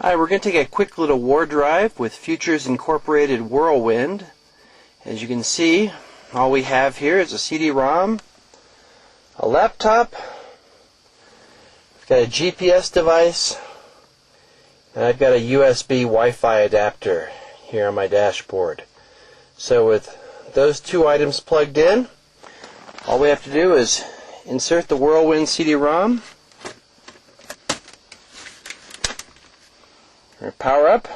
Hi, we're going to take a quick little war drive with Futures Incorporated WhirlWind. As you can see, all we have here is a CD-ROM, a laptop, we've got a GPS device, and I've got a USB Wi-Fi adapter here on my dashboard. So with those two items plugged in, all we have to do is insert the WhirlWind CD-ROM, power up.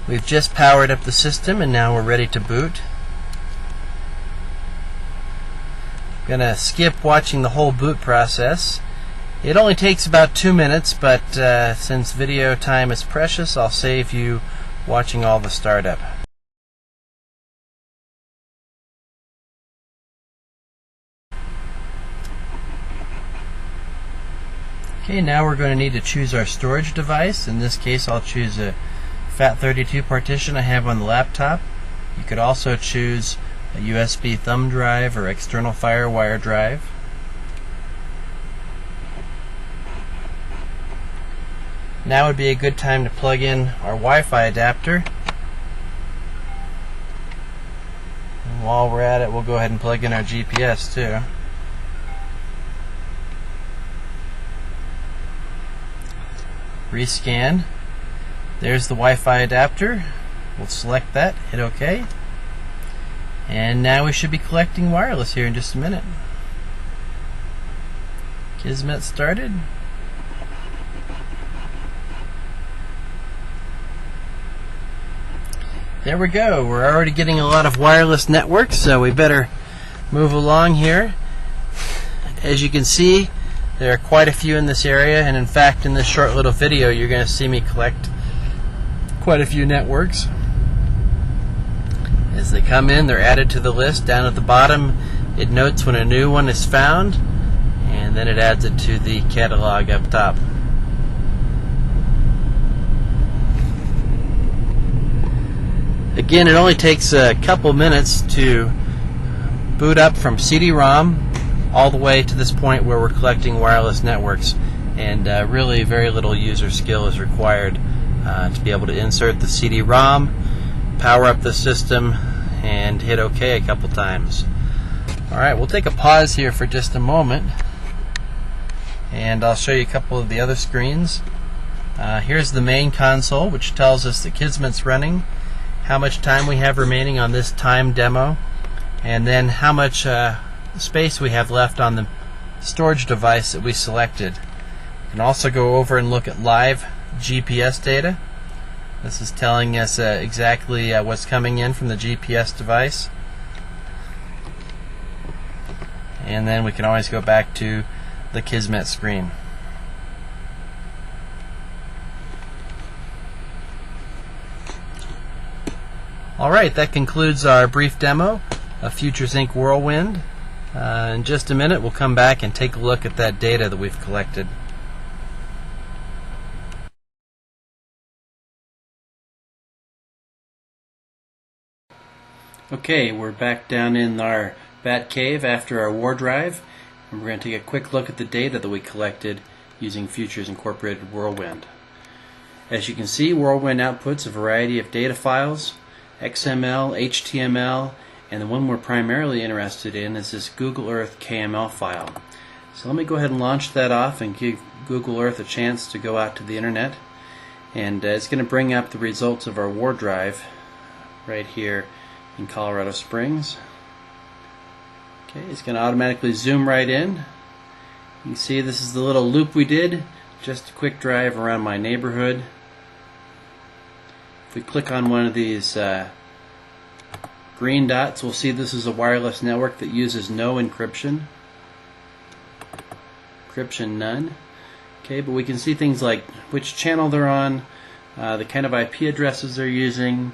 We've just powered up the system and now we're ready to boot. I'm going to skip watching the whole boot process. It only takes about 2 minutes, but since video time is precious, I'll save you watching all the startup. Okay, now we're going to need to choose our storage device. In this case, I'll choose a FAT32 partition I have on the laptop. You could also choose a USB thumb drive or external FireWire drive. Now would be a good time to plug in our Wi-Fi adapter. And while we're at it, we'll go ahead and plug in our GPS too. Rescan. There's the Wi-Fi adapter. We'll select that, hit OK. And now we should be collecting wireless here in just a minute. Kismet started. There we go. We're already getting a lot of wireless networks, so we better move along here. As you can see, there are quite a few in this area, and in fact in this short little video you're going to see me collect quite a few networks. As they come in, they're added to the list. Down at the bottom it notes when a new one is found, and then it adds it to the catalog up top. Again, it only takes a couple minutes to boot up from CD-ROM all the way to this point where we're collecting wireless networks, and really very little user skill is required to be able to insert the CD-ROM, power up the system, and hit OK a couple times. Alright, we'll take a pause here for just a moment, and I'll show you a couple of the other screens. Here's the main console, which tells us that Kismet's running, how much time we have remaining on this time demo, and then how much space we have left on the storage device that we selected. We can also go over and look at live GPS data. This is telling us exactly what's coming in from the GPS device. And then we can always go back to the Kismet screen. Alright, that concludes our brief demo of Futures Inc. WhirlWind. In just a minute we'll come back and take a look at that data that we've collected. Okay, we're back down in our bat cave after our war drive, and we're going to take a quick look at the data that we collected using Futures Incorporated WhirlWind. As you can see, WhirlWind outputs a variety of data files, XML, HTML, and the one we're primarily interested in is this Google Earth KML file. So let me go ahead and launch that off and give Google Earth a chance to go out to the internet. And it's going to bring up the results of our war drive right here in Colorado Springs. Okay, it's going to automatically zoom right in. You can see this is the little loop we did, just a quick drive around my neighborhood. If we click on one of these green dots, we'll see this is a wireless network that uses no encryption. Encryption none. Okay, but we can see things like which channel they're on, the kind of IP addresses they're using,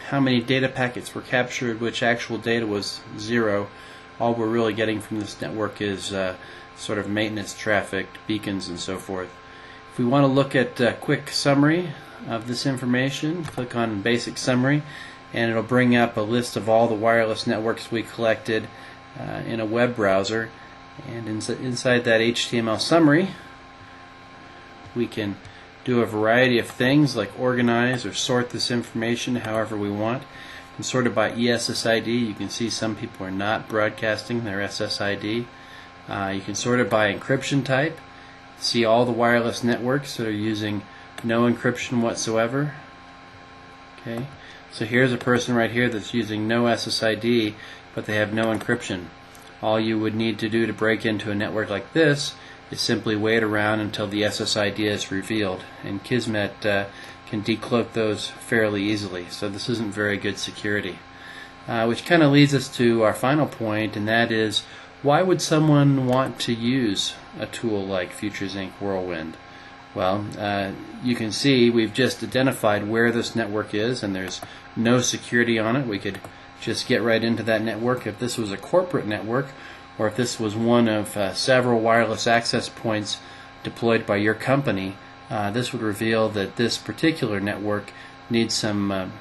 how many data packets were captured, which actual data was 0. All we're really getting from this network is sort of maintenance traffic, beacons, and so forth. If we want to look at a quick summary of this information, click on Basic Summary, and it'll bring up a list of all the wireless networks we collected in a web browser. And inside that HTML summary, we can do a variety of things like organize or sort this information however we want. And sort it by ESSID. You can see some people are not broadcasting their SSID. You can sort it by encryption type. See all the wireless networks that are using no encryption whatsoever. Okay, so here's a person right here that's using no SSID, but they have no encryption. All you would need to do to break into a network like this is simply wait around until the SSID is revealed, and Kismet can decloak those fairly easily. So this isn't very good security. Which kind of leads us to our final point, and that is, why would someone want to use a tool like Futures Inc. WhirlWind? Well, you can see we've just identified where this network is, and there's no security on it. We could just get right into that network. If this was a corporate network, or if this was one of several wireless access points deployed by your company, this would reveal that this particular network needs some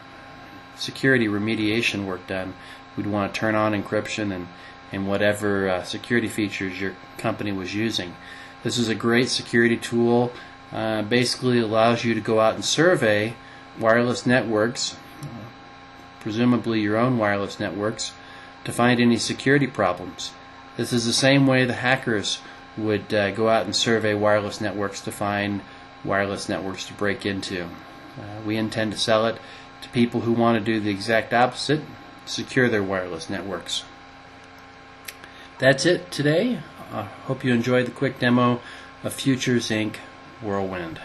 security remediation work done. We'd want to turn on encryption and whatever security features your company was using. This is a great security tool. Basically allows you to go out and survey wireless networks, presumably your own wireless networks, to find any security problems. This is the same way the hackers would go out and survey wireless networks to find wireless networks to break into. We intend to sell it to people who want to do the exact opposite, secure their wireless networks. That's it today. I hope you enjoyed the quick demo of Futures Inc. WhirlWind.